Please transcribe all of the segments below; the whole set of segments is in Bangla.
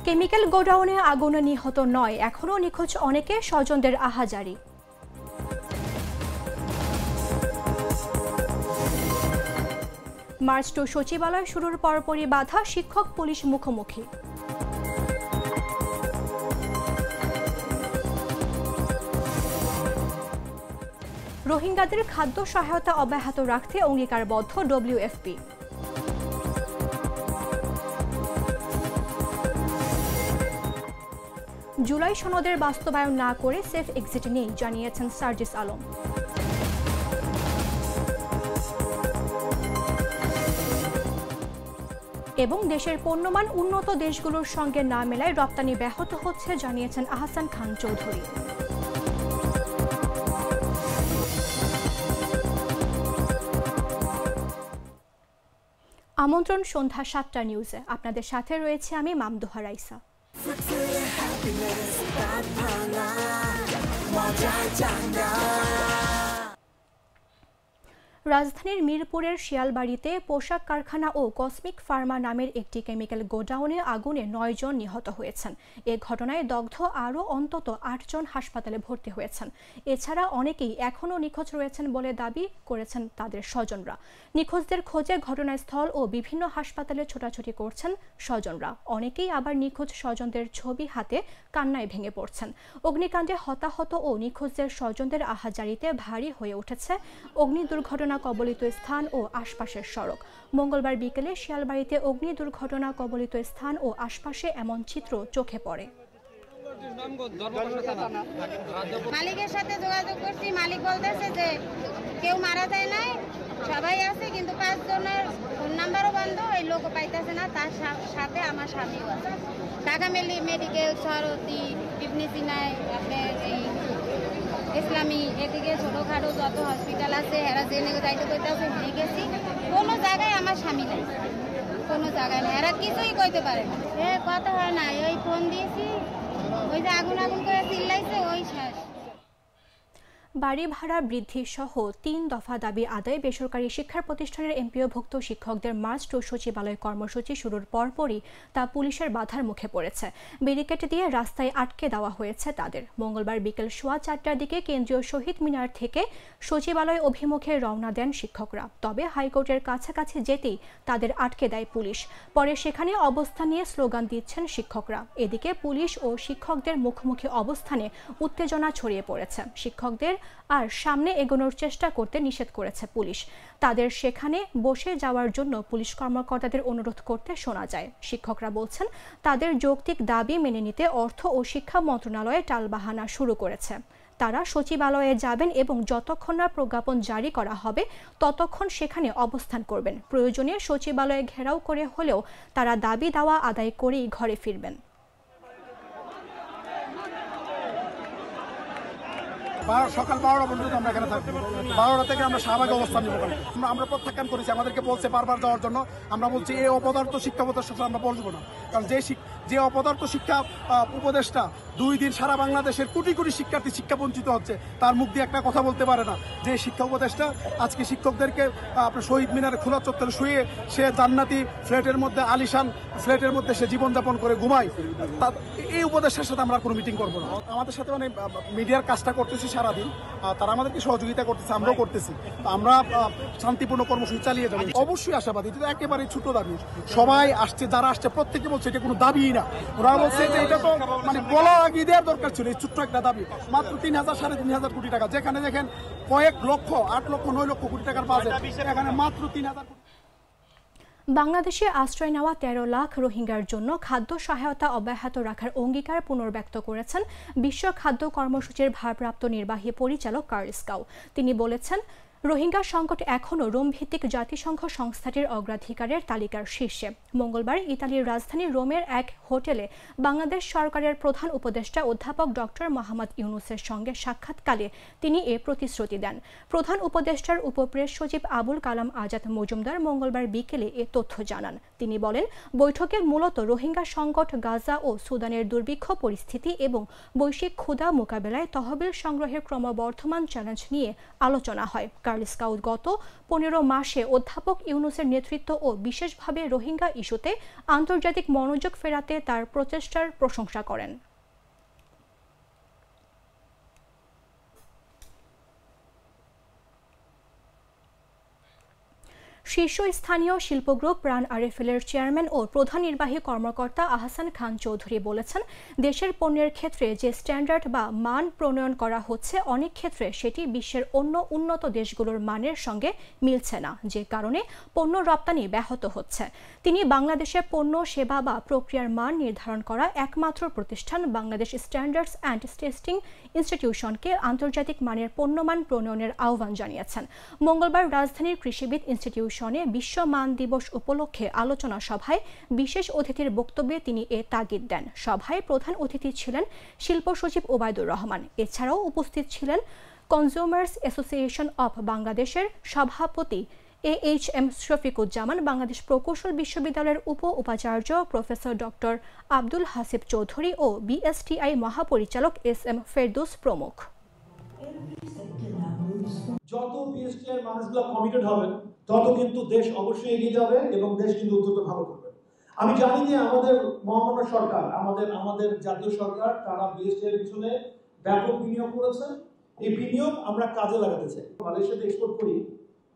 কেমিক্যাল গোডাউনে আগুনে নিহত ৯, এখনও নিখোঁজ অনেকে, স্বজনদের আহাজারি। মার্চ টু সচিবালয় শুরুর পরপরই বাধা, শিক্ষক পুলিশ মুখোমুখি। রোহিঙ্গাদের খাদ্য সহায়তা অব্যাহত রাখতে অঙ্গীকারবদ্ধ ডব্লিউএফপি। জুলাই সনদের বাস্তবায়ন না করে সেফ এক্সিট নেই, জানিয়েছেন সার্জিস আলম। এবং দেশের পণ্যমান উন্নত দেশগুলোর সঙ্গে না মেলায় রপ্তানি ব্যাহত হচ্ছে, জানিয়েছেন আহসান খান চৌধুরী। আমন্ত্রণ সন্ধ্যা ৭টা নিউজে, আপনাদের সাথে রয়েছে আমি মামদুহা রাইসা। রাজধানীর মিরপুরের শিয়ালবাড়িতে পোশাক কারখানা ও কসমিক ফার্মা নামের একটি কেমিক্যাল গোডাউনে আগুনে ৯ জন নিহত হয়েছেন। এ ঘটনায় দগ্ধ আরও অন্তত ৮ জন হাসপাতালে ভর্তি হয়েছেন। এছাড়া অনেকেই এখনও নিখোঁজ রয়েছেন বলে দাবি করেছেন তাদের স্বজনরা। নিখোঁজদের খোঁজে ঘটনাস্থল ও বিভিন্ন হাসপাতালে ছোটাছুটি করছেন স্বজনরা। অনেকেই আবার নিখোঁজ স্বজনদের ছবি হাতে কান্নায় ভেঙে পড়ছেন। অগ্নিকাণ্ডে হতাহত ও নিখোঁজদের স্বজনদের আহাজারিতে ভারী হয়ে উঠেছে অগ্নি দুর্ঘটনা কবলিত স্থান ও আশপাশের সড়ক। মঙ্গলবার বিকেলে শিয়ালবাড়িতে অগ্নি দুর্ঘটনা কবলিত স্থান ও আশপাশে এমন চিত্র চোখে পড়ে। মালিকের সাথে যোগাযোগ করছি, মালিক বলতেছে যে কেউ মারা যায় নাই, সবাই আছে, কিন্তু ৫ জনের ফোন নাম্বারও বন্ধ, এই লোকও পাইতেছে না। তার সাথে আমার স্বামীও আছে। ঢাকা মেডিকেল, সরতি, ইবনে সিনায়, আপনার এই ইসলামী, এদিকে ছোটখাটো যত হসপিটাল আছে এরা জেনে যাইতে কইতেছে, হয়ে গেছি। কোনো জায়গায় আমার স্বামী নাই, কোনো জায়গায় নেই, এরা কিছুই কইতে পারে না। কথা হয় না, ওই ফোন দিয়েছি, ওই যে আগুন আগুন করে চিল্লাইছে, ওই শেষ। বাড়ি ভাড়া বৃদ্ধি সহ ৩ দফা দাবি আদায়ে বেসরকারি শিক্ষা প্রতিষ্ঠানের এমপিওভুক্ত শিক্ষকদের মার্চ টু সচিবালয় কর্মসূচি শুরুর পরপরই তা পুলিশের বাধার মুখে পড়েছে। ব্যারিকেড দিয়ে রাস্তায় আটকে দেওয়া হয়েছে তাদের। মঙ্গলবার বিকেল 4:15টার দিকে কেন্দ্রীয় শহীদ মিনার থেকে সচিবালয় অভিমুখে রওনা দেন শিক্ষকরা। তবে হাইকোর্টের কাছাকাছি যেতেই তাদের আটকে দেয় পুলিশ। পরে সেখানে অবস্থান নিয়ে স্লোগান দিচ্ছেন শিক্ষকরা। এদিকে পুলিশ ও শিক্ষকদের মুখোমুখি অবস্থানে উত্তেজনা ছড়িয়ে পড়েছে। শিক্ষকদের আর সামনে এগোনোর চেষ্টা করতে নিষেধ করেছে পুলিশ। তাদের সেখানে বসে যাওয়ার জন্য পুলিশ কর্মকর্তাদের অনুরোধ করতে শোনা যায়। শিক্ষকরা বলছেন তাদের যৌক্তিক দাবি মেনে নিতে অর্থ ও শিক্ষা মন্ত্রণালয়ে টালবাহানা শুরু করেছে। তারা সচিবালয়ে যাবেন এবং যতক্ষণ না প্রজ্ঞাপন জারি করা হবে ততক্ষণ সেখানে অবস্থান করবেন। প্রয়োজনে সচিবালয়ে ঘেরাও করে হলেও তারা দাবি দাওয়া আদায় করেই ঘরে ফিরবেন। সকাল 12টা পর্যন্ত আমরা এখানে থাকবো। 12টা থেকে আমরা শাহবাগে অবস্থান নিব। আমরা প্রত্যাখ্যান করেছি, আমাদেরকে বলছে বারবার যাওয়ার জন্য। আমরা বলছি এই অপদার্থ শিক্ষা উপদেষ্টার সাথে আমরা বলবো না, কারণ যে অপদার্থ শিক্ষা উপদেষ্টা 2 দিন সারা বাংলাদেশের কোটি কোটি শিক্ষার্থী শিক্ষা বঞ্চিত হচ্ছে, তার মুখ দিয়ে একটা কথা বলতে পারে না। যে শিক্ষা উপদেষ্টা আজকে শিক্ষকদেরকে আপনার শহীদ মিনারে খোলা চত্বরে শুয়ে সে জান্নাতি ফ্ল্যাটের মধ্যে, আলিশান ফ্ল্যাটের মধ্যে সে জীবনযাপন করে ঘুমায়, এই উপদেষ্টার সাথে আমরা কোনো মিটিং করবো না। আমাদের সাথে মানে মিডিয়ার কাজটা করতেছি সারাদিন, তারা আমাদেরকে সহযোগিতা করতেছে, আমরাও করতেছি। আমরা শান্তিপূর্ণ কর্মসূচি চালিয়ে যাবো। অবশ্যই আশাবাদী, এটা একেবারে ছোট দাবি। সবাই আসছে, যারা আসছে প্রত্যেকে বলছে এটা কোনো দাবিই না। ওরা বলছে যে এটা তো মানে বলা আগে দেওয়ার দরকার ছিল। এই ছোট্ট একটা দাবি, মাত্র 3,000 সাড়ে 3,000 কোটি টাকা, যেখানে দেখেন কয়েক লক্ষ, 8 লক্ষ 9 লক্ষ কোটি টাকার বাজেট, এখানে মাত্র 3,000 কোটি। বাংলাদেশে আশ্রয় নেওয়া 13 লাখ রোহিঙ্গার জন্য খাদ্য সহায়তা অব্যাহত রাখার অঙ্গীকার পুনর্ব্যক্ত করেছেন বিশ্ব খাদ্য কর্মসূচির ভারপ্রাপ্ত নির্বাহী পরিচালক কার্লস কাউ। তিনি বলেছেন, রোহিঙ্গা সংকট এখনও রোম ভিত্তিক জাতিসংঘ সংস্থাটির অগ্রাধিকারের তালিকার শীর্ষে। মঙ্গলবার ইতালির রাজধানী রোমের এক হোটেলে বাংলাদেশ সরকারের প্রধান উপদেষ্টা অধ্যাপক ডক্টর মোহাম্মদ ইউনুসের সঙ্গে সাক্ষাৎকালে তিনি এ প্রতিশ্রুতি দেন। প্রধান উপদেষ্টার উপপ্রেস সচিব আবুল কালাম আজাদ মজুমদার মঙ্গলবার বিকেলে এ তথ্য জানান। তিনি বলেন, বৈঠকে মূলত রোহিঙ্গা সংকট, গাজা ও সুদানের দুর্ভিক্ষ পরিস্থিতি এবং বৈশ্বিক ক্ষুধা মোকাবেলায় তহবিল সংগ্রহের ক্রমবর্ধমান চ্যালেঞ্জ নিয়ে আলোচনা হয়। গার্ল স্কাউট গত 15 মাসে অধ্যাপক ইউনুসের নেতৃত্ব ও বিশেষভাবে রোহিঙ্গা ইস্যুতে আন্তর্জাতিক মনোযোগ ফেরাতে তার প্রচেষ্টার প্রশংসা করেন। শীর্ষস্থানীয় শিল্পগ্রুপ প্রাণ আরএফএল-এর চেয়ারম্যান ও প্রধান নির্বাহী কর্মকর্তা আহসান খান চৌধুরী বলেছেন, দেশের পণ্যের ক্ষেত্রে যে স্ট্যান্ডার্ড বা মান প্রণয়ন করা হচ্ছে অনেক ক্ষেত্রে সেটি বিশ্বের অন্য উন্নত দেশগুলোর মানের সঙ্গে মিলছে না, যে কারণে পণ্য রপ্তানি ব্যাহত হচ্ছে। তিনি বাংলাদেশে পণ্য, সেবা বা প্রক্রিয়ার মান নির্ধারণ করা একমাত্র প্রতিষ্ঠান বাংলাদেশ স্ট্যান্ডার্ডস অ্যান্ড টেস্টিং ইনস্টিটিউশনকে আন্তর্জাতিক মানের পণ্যমান প্রণয়নের আহ্বান জানিয়েছেন। মঙ্গলবার রাজধানীর কৃষিবিদ ইনস্টিটিউশনে বিশ্ব মান দিবস উপলক্ষে আলোচনা সভায় বিশেষ অতিথির বক্তব্যে তিনি এ তাগিদ দেন। সভায় প্রধান অতিথি ছিলেন শিল্প সচিব ওবায়দুর রহমান। এছাড়াও উপস্থিত ছিলেন কনজিউমার্স অ্যাসোসিয়েশন অব বাংলাদেশের সভাপতি AHM শফিকুজ্জামান, বাংলাদেশ প্রকৌশল বিশ্ববিদ্যালয়ের উপাচার্য প্রফেসর ডক্টর আব্দুল হাসিব চৌধুরী ও BSTI মহাপরিচালক SM ফেরদৌস প্রমুখ। যত BSTI মানুষগুলো কমিটেড হবেন তত কিন্তু দেশ অবশ্যই এগিয়ে যাবে এবং দেশ কিন্তু দ্রুত ভালো করবে। আমি জানি যে আমাদের মহামান্য সরকার, আমাদের জাতীয় সরকার, তারা BSTI এর পিছনে ব্যাপক বিনিয়োগ করেছে। এই বিনিয়োগ আমরা কাজে লাগাতে চাই। মালয়েশিয়াতে এক্সপোর্ট করি,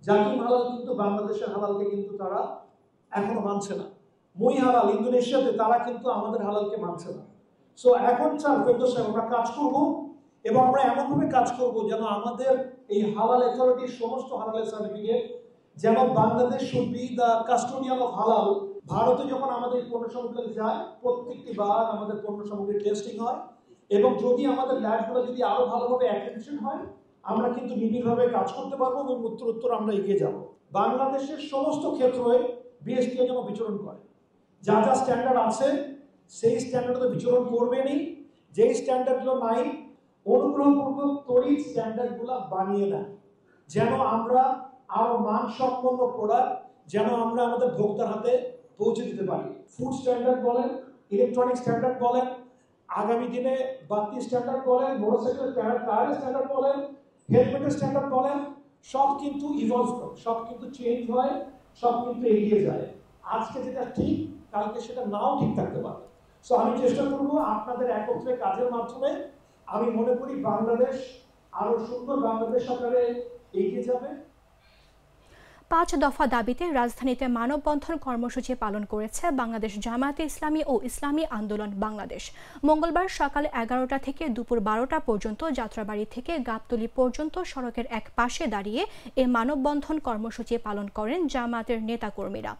জাকির হালাল কিন্তু বাংলাদেশের হালালকে কিন্তু তারা এখনো মানছে না। মই হালাল ইন্দোনেশিয়াতে তারা কিন্তু আমাদের হালালকে মানছে না। সো এখন ফেরদৌস সাহেব, আমরা কাজ করব এবং আমরা এমনভাবে কাজ করব যেন আমাদের এই হালাল অথরিটির সমস্ত হালালের সার্টিফিকেট যেন Bangladesh should be the custodian of হালাল। ভারতে যখন আমাদের পণ্য সামগ্রী যায়, প্রত্যেকটি বার আমাদের পণ্য সামগ্রীর টেস্টিং হয় এবং যদি আমাদের ল্যাবগুলো যদি আরো ভালোভাবে অ্যাক্রেডিটেশন হয়, আমরা কিন্তু নিবিড়ভাবে কাজ করতে পারবো এবং উত্তর আমরা এগিয়ে যাব। বাংলাদেশের সমস্ত ক্ষেত্রে BSTI যেন বিচরণ করে, যা যা স্ট্যান্ডার্ড আছে সেই স্ট্যান্ডার্ডে বিচরণ করবেনই। যেই স্ট্যান্ডার্ডগুলো নাই, অনুগ্রহপূর্বক তড়িৎ স্ট্যান্ডার্ডগুলো বানিয়ে নেন, যেন আমরা আরো মানসম্পন্ন প্রোডাক্ট যেন আমরা আমাদের ভোক্তার হাতে পৌঁছে দিতে পারি। ফুড স্ট্যান্ডার্ড বলেন, ইলেকট্রনিক স্ট্যান্ডার্ড বলেন, আগামী দিনে বাতি স্ট্যান্ডার্ড বলেন, মোটরসাইকেল টায়ার স্ট্যান্ডার্ড বলেন, হেলমেটের স্ট্যান্ডার্ড বলেন, সব কিন্তু ইভলভ করে, সব কিন্তু চেঞ্জ হয়, সব কিন্তু এগিয়ে যায়। আজকে যেটা ঠিক, কালকে সেটা নাও ঠিক থাকতে পারে। সো আমি চেষ্টা করবো আপনাদের একত্রে কাজের মাধ্যমে, আমি মনে করি বাংলাদেশ আরো সুন্দর বাংলাদেশ আকারে এগিয়ে যাবে। 5 দফা দাবিতে রাজধানীতে মানববন্ধন কর্মসূচি পালন করেছে বাংলাদেশ জামায়াতে ইসলামী ও ইসলামী আন্দোলন বাংলাদেশ। মঙ্গলবার সকাল 11টা থেকে দুপুর 12টা পর্যন্ত যাত্রাবাড়ি থেকে গাবতলী পর্যন্ত সড়কের এক পাশে দাঁড়িয়ে এ মানববন্ধন কর্মসূচি পালন করেন জামায়াতের নেতাকর্মীরা।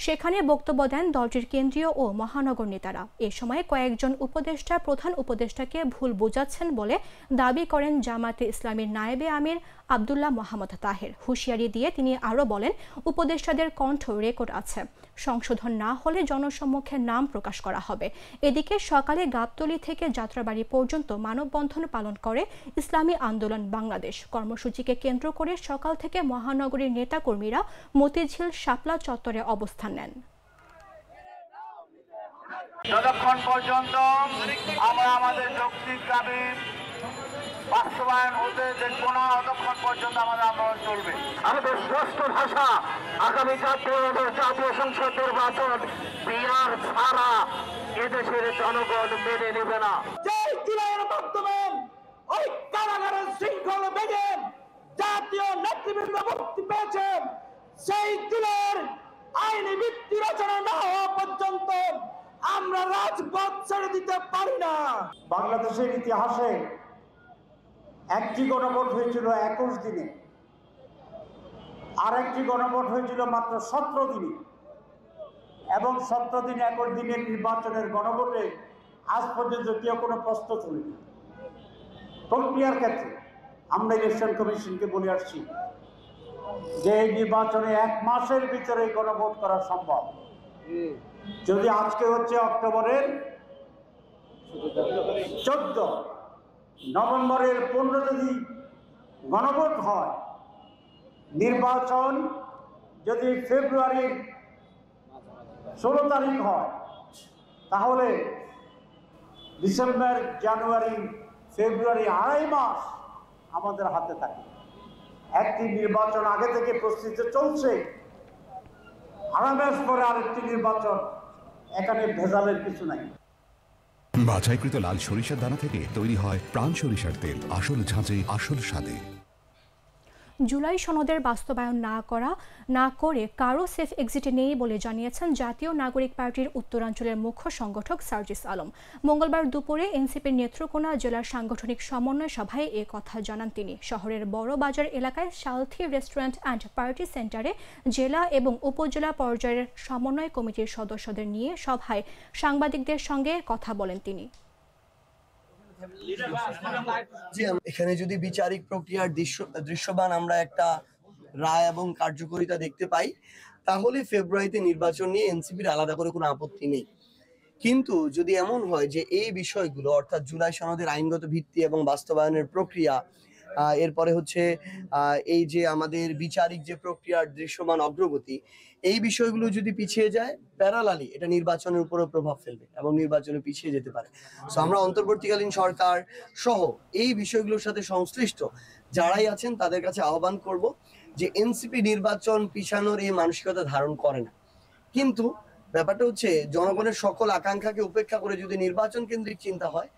সেখানে বক্তব্য দেন দলটির কেন্দ্রীয় ও মহানগর নেতারা। এ সময় কয়েকজন উপদেষ্টা প্রধান উপদেষ্টাকে ভুল বোঝাচ্ছেন বলে দাবি করেন জামায়াতে ইসলামীর নায়েবে আমির আব্দুল্লাহ মোহাম্মদ তাহের। হুঁশিয়ারি দিয়ে তিনি আরও বলেন, উপদেষ্টাদের কণ্ঠ রেকর্ড আছে, সংশোধন না হলে জনসম্মুখে নাম প্রকাশ করা হবে। এদিকে সকালে গাবতলী থেকে যাত্রাবাড়ি পর্যন্ত মানববন্ধন পালন করে ইসলামী আন্দোলন বাংলাদেশ। কর্মসূচিকে কেন্দ্র করে সকাল থেকে মহানগরীর নেতাকর্মীরা মতিঝিল শাপলা চত্বরে অবস্থান নেন। যতক্ষণ পর্যন্ত আমরা আমাদের যৌক্তিক দাবি বাস্তবায়ন হতে দেখব না, ততক্ষণ পর্যন্ত আমাদের আন্দোলন চলবে। আমাদের ষষ্ঠ ভাষা আগামী জাতীয় সংসদ নির্বাচন বিহার ছাড়া এদেশের জনগণ মেনে নেবে না। যেই দিনের মাধ্যমে ওই কারাগারের শৃঙ্খল ভেঙে জাতীয় নেতৃবৃন্দ মুক্তি পেয়েছেন, সেই দিনের আইনি ভিত্তি রচনা না হওয়া পর্যন্ত আমরা রাজপথ ছেড়ে দিতে পারি না। বাংলাদেশের ইতিহাসে একটি গণভোট হয়েছিল 21 দিনে, আর একটি গণভোট হয়েছিল মাত্র 17 দিনে, এবং 17 দিন 21 দিনের নির্বাচনের গণভোটে আজ পর্যন্ত কেউ কোনো প্রশ্ন তুলেনি। প্রক্রিয়ার ক্ষেত্রে আমরা ইলেকশন কমিশনকে বলে আসছি যে এই নির্বাচনে 1 মাসের ভিতরে গণভোট করা সম্ভব। যদি আজকে হচ্ছে অক্টোবরের 14, নভেম্বরের 15 যদি গণভোট হয়, নির্বাচন যদি ফেব্রুয়ারির 16 তারিখ হয়, তাহলে ডিসেম্বর, জানুয়ারি, ফেব্রুয়ারি 2.5 মাস আমাদের হাতে থাকে। একটি নির্বাচন আগে থেকে প্রস্তুতি চলছে, আরামের পরে আরেকটি নির্বাচন, এখানে ভেজালের কিছু নাই। বাছাইকৃত লাল সরিষার দানা থেকে তৈরি হয় প্রাণ সরিষার তেল, আসল ঝাঁঝে আসল স্বাদে। জুলাই সনদের বাস্তবায়ন না করে কারো সেফ এক্সিটে নেই বলে জানিয়েছেন জাতীয় নাগরিক পার্টির উত্তরাঞ্চলের মুখ্য সংগঠক সার্জিস আলম। মঙ্গলবার দুপুরে এনসিপির নেত্রকোনা জেলার সাংগঠনিক সমন্বয় সভায় এ কথা জানান তিনি। শহরের বড় বাজার এলাকায় সালথি রেস্টুরেন্ট অ্যান্ড পার্টি সেন্টারে জেলা এবং উপজেলা পর্যায়ের সমন্বয় কমিটির সদস্যদের নিয়ে সভায় সাংবাদিকদের সঙ্গে কথা বলেন তিনি। এখানে যদি বিচারিক প্রক্রিয়ার দৃশ্যমান আমরা একটা রায় এবং কার্যকারিতা দেখতে পাই, তাহলে ফেব্রুয়ারিতে নির্বাচন নিয়ে এনসিপির আলাদা করে কোনো আপত্তি নেই। কিন্তু যদি এমন হয় যে এই বিষয়গুলো অর্থাৎ জুলাই সনদের আইনগত ভিত্তি এবং বাস্তবায়নের প্রক্রিয়া, এরপরে হচ্ছে এই যে আমাদের বিচারিক যে প্রক্রিয়ার দৃশ্যমান অগ্রগতি, এই বিষয়গুলো যদি পিছিয়ে যায়, প্যারালালি এটা নির্বাচনের উপরে প্রভাব ফেলবে এবং নির্বাচনে পিছিয়ে যেতে পারে। সো আমরা অন্তর্বর্তীকালীন সরকার সহ এই বিষয়গুলোর সাথে সংশ্লিষ্ট যারাই আছেন তাদের কাছে আহ্বান করব যে এনসিপি নির্বাচন পিছানোর এই মানসিকতা ধারণ করে না, কিন্তু ব্যাপারটা হচ্ছে জনগণের সকল আকাঙ্ক্ষাকে উপেক্ষা করে যদি নির্বাচন কেন্দ্রিক চিন্তা হয়।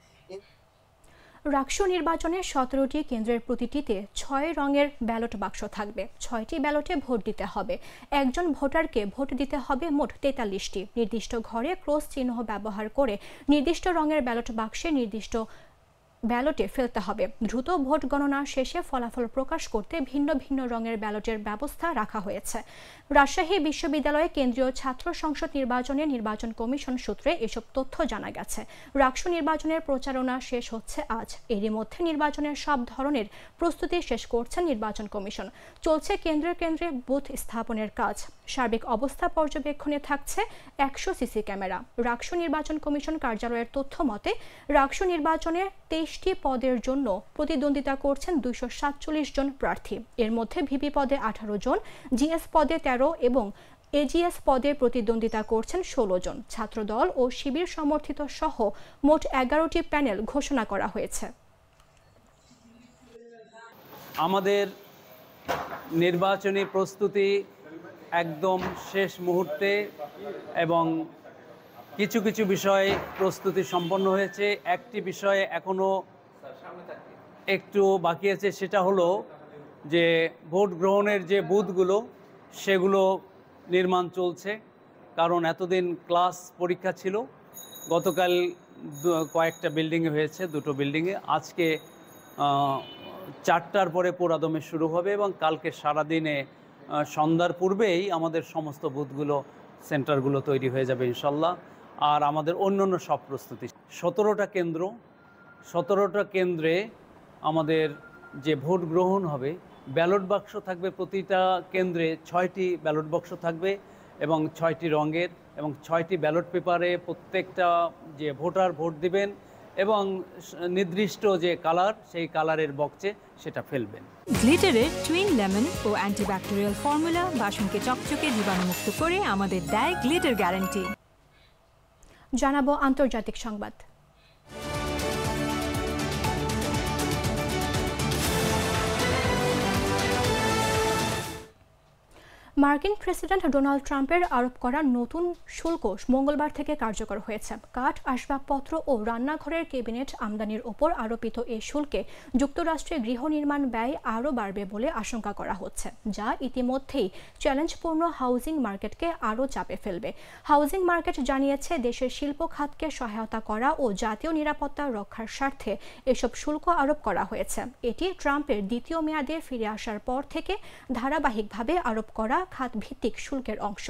রাকসু নির্বাচনে 17টি কেন্দ্রের প্রতিটিতে 6 রঙের ব্যালট বাক্স থাকবে। 6টি ব্যালটে ভোট দিতে হবে। একজন ভোটারকে ভোট দিতে হবে মোট 43টি। নির্দিষ্ট ঘরে ক্রস চিহ্ন ব্যবহার করে নির্দিষ্ট রঙের ব্যালট বাক্সে নির্দিষ্ট ব্যালটে ফেলতে হবে। দ্রুত ভোট গণনা শেষে ফলাফল প্রকাশ করতে ভিন্ন ভিন্ন রঙের ব্যালটের ব্যবস্থা রাখা হয়েছে। রাজশাহী বিশ্ববিদ্যালয়ে কেন্দ্রীয় ছাত্র সংসদ নির্বাচনে নির্বাচন কমিশন সূত্রে এসব তথ্য জানা গেছে। রাকসু নির্বাচনের প্রচারণা শেষ হচ্ছে আজ। এরই মধ্যে নির্বাচনের সব ধরনের প্রস্তুতি শেষ করছেন নির্বাচন কমিশন। চলছে কেন্দ্রে কেন্দ্রে বুথ স্থাপনের কাজ। সার্বিক অবস্থা পর্যবেক্ষণে থাকছে 100 সিসি ক্যামেরা। রাকসু নির্বাচন কমিশন কার্যালয়ের তথ্য মতে রাকসু নির্বাচনে 23টি পদের জন্য প্রতিদ্বন্দ্বিতা করছেন 247 জন প্রার্থী। এর মধ্যে ভিপি পদে 18 জন, জিএস পদে 13 এবং এজিএস পদে প্রতিদ্বন্দ্বিতা করছেন 16 জন। ছাত্রদল ও শিবির সমর্থিত সহ মোট 11টি প্যানেল ঘোষণা করা হয়েছে। আমাদের নির্বাচনী প্রস্তুতি একদম শেষ মুহূর্তে এবং কিছু কিছু বিষয়ে প্রস্তুতি সম্পন্ন হয়েছে। একটি বিষয়ে এখনো একটু বাকি আছে, সেটা হলো যে ভোট গ্রহণের যে বুথগুলো সেগুলো নির্মাণ চলছে। কারণ এতদিন ক্লাস পরীক্ষা ছিল, গতকাল কয়েকটা বিল্ডিংয়ে হয়েছে, 2টো বিল্ডিংয়ে। আজকে 4টার পরে পুরাদমে শুরু হবে এবং কালকে সারাদিনে সন্ধ্যার পূর্বেই আমাদের সমস্ত বুথগুলো সেন্টারগুলো তৈরি হয়ে যাবে ইনশাল্লাহ। আর আমাদের অন্যান্য সব প্রস্তুতি 17টা কেন্দ্রে আমাদের যে ভোট গ্রহণ হবে, ব্যালট বাক্স থাকবে প্রতিটা কেন্দ্রে 6টি ব্যালট বাক্স থাকবে এবং 6টি রঙের এবং 6টি ব্যালট পেপারে প্রত্যেকটা যে ভোটার ভোট দিবেন এবং নির্দিষ্ট যে কালার সেই কালারের বক্সে সেটা ফেলবেন। গ্লিটারের টুইন লেমন ও অ্যান্টিব্যাকটেরিয়াল ফর্মুলা বাসনকে চকচকে জীবাণুমুক্ত করে আমাদের দেয় গ্লিটার গ্যারান্টি। জানাবো আন্তর্জাতিক সংবাদ। মার্কিন প্রেসিডেন্ট ডোনাল্ড ট্রাম্পের আরোপ করা নতুন শুল্ক মঙ্গলবার থেকে কার্যকর হয়েছে। কাঠ, আসবাবপত্র ও রান্নাঘরের ক্যাবিনেট আমদানির ওপর আরোপিত এই শুল্কে যুক্তরাষ্ট্রে গৃহ নির্মাণ ব্যয় আরও বাড়বে বলে আশঙ্কা করা হচ্ছে, যা ইতিমধ্যেই চ্যালেঞ্জপূর্ণ হাউজিং মার্কেটকে আরও চাপে ফেলবে। হাউজিং মার্কেট জানিয়েছে দেশের শিল্প খাতকে সহায়তা করা ও জাতীয় নিরাপত্তা রক্ষার স্বার্থে এসব শুল্ক আরোপ করা হয়েছে। এটি ট্রাম্পের দ্বিতীয় মেয়াদে ফিরে আসার পর থেকে ধারাবাহিকভাবে আরোপ করা খাত ভিত্তিক শুল্কের অংশ।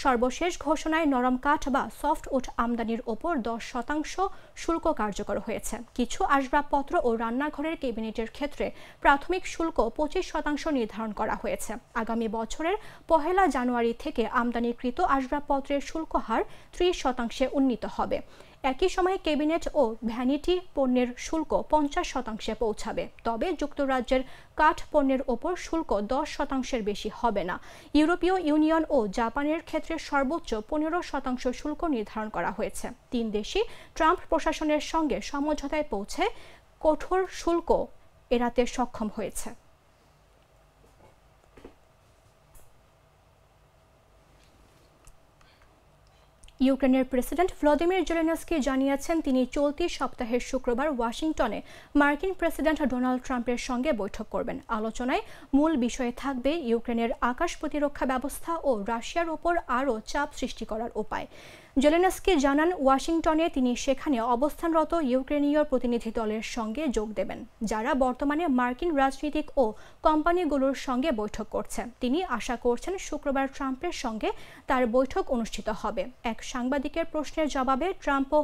সর্বশেষ ঘোষণায় নরম কাঠ বা সফটউড আমদানির ওপর 10% শুল্ক কার্যকর হয়েছে। কিছু আসবাবপত্র ও রান্নাঘরের ক্যাবিনেটের ক্ষেত্রে প্রাথমিক শুল্ক 25% নির্ধারণ করা হয়েছে। আগামী বছরের 1 জানুয়ারি থেকে আমদানিকৃত আসবাবপত্রের শুল্ক হার 30% উন্নীত হবে। একই সময়ে ক্যাবিনেট ও ভ্যানিটি পণ্যের শুল্ক 50% পৌঁছাবে। তবে যুক্তরাজ্যের কাঠ পণ্যের ওপর শুল্ক 10% বেশি হবে না। ইউরোপীয় ইউনিয়ন ও জাপানের ক্ষেত্রে সর্বোচ্চ 15% শুল্ক নির্ধারণ করা হয়েছে। 3 দেশই ট্রাম্প প্রশাসনের সঙ্গে সমঝোতায় পৌঁছে কঠোর শুল্ক এড়াতে সক্ষম হয়েছে। ইউক্রেনের প্রেসিডেন্ট ভ্লাদিমির জেলেনস্কি জানিয়েছেন তিনি চলতি সপ্তাহের শুক্রবার ওয়াশিংটনে মার্কিন প্রেসিডেন্ট ডোনাল্ড ট্রাম্পের সঙ্গে বৈঠক করবেন। আলোচনায় মূল বিষয়ে থাকবে ইউক্রেনের আকাশ প্রতিরক্ষা ব্যবস্থা ও রাশিয়ার ওপর আরও চাপ সৃষ্টি করার উপায়। জেলেনস্কি জানান ওয়াশিংটনে তিনি সেখানে অবস্থানরত ইউক্রেনীয় প্রতিনিধি দলের সঙ্গে যোগ দেবেন, যারা বর্তমানে মার্কিন রাজনীতিক ও কোম্পানিগুলোর সঙ্গে বৈঠক করছে। তিনি আশা করছেন শুক্রবার ট্রাম্পের সঙ্গে তার বৈঠক অনুষ্ঠিত হবে। এক সাংবাদিকের প্রশ্নের জবাবে ট্রাম্পও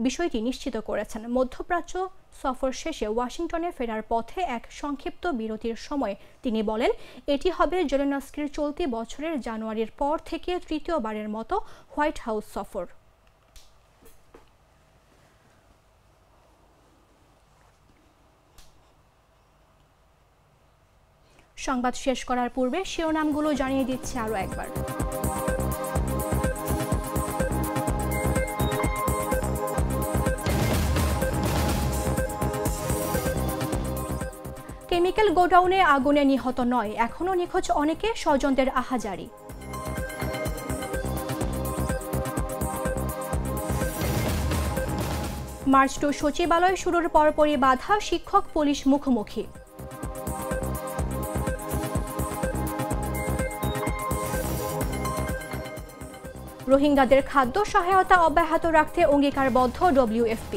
বিষয়টি নিশ্চিত করেছেন। মধ্যপ্রাচ্য সফর শেষে ওয়াশিংটনে ফেরার পথে এক সংক্ষিপ্ত বিরতির সময় তিনি বলেন, এটি হবে জেলেনস্কির চলতি বছরের জানুয়ারির পর থেকে তৃতীয়বারের মতো হোয়াইট হাউস সফর। সংবাদ শেষ করার পূর্বে শিরোনামগুলো জানিয়ে দিচ্ছে আরও একবার। কেমিক্যাল গোডাউনে আগুনে নিহত নয়, এখনও নিখোঁজ অনেকে, স্বজনদের আহাজারি। মার্চ টু সচিবালয় শুরুর পরপরই বাধা, শিক্ষক পুলিশ মুখোমুখি। রোহিঙ্গাদের খাদ্য সহায়তা অব্যাহত রাখতে অঙ্গীকারবদ্ধ WFP।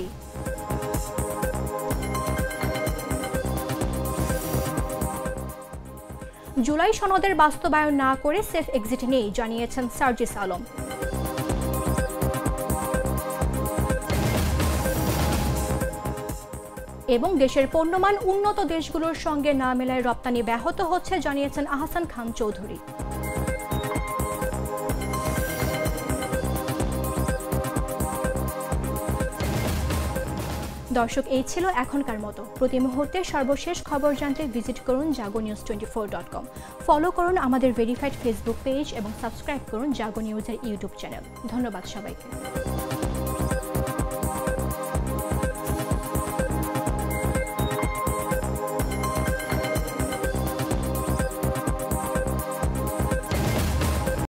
জুলাই সনদের বাস্তবায়ন না করে সেফ এক্সিট নেই, জানিয়েছেন সার্জিস আলম। এবং দেশের পণ্যমান উন্নত দেশগুলোর সঙ্গে না মেলায় রপ্তানি ব্যাহত হচ্ছে, জানিয়েছেন আহসান খান চৌধুরী। দর্শক, এই ছিল এখনকার মতো। প্রতি মুহূর্তে সর্বশেষ খবর জানতে ভিজিট করুন jagonews24.com। ফলো করুন আমাদের ভেরিফাইড ফেসবুক পেজ এবং সাবস্ক্রাইব করুন জাগো নিউজের ইউটিউব চ্যানেল। ধন্যবাদ সবাইকে।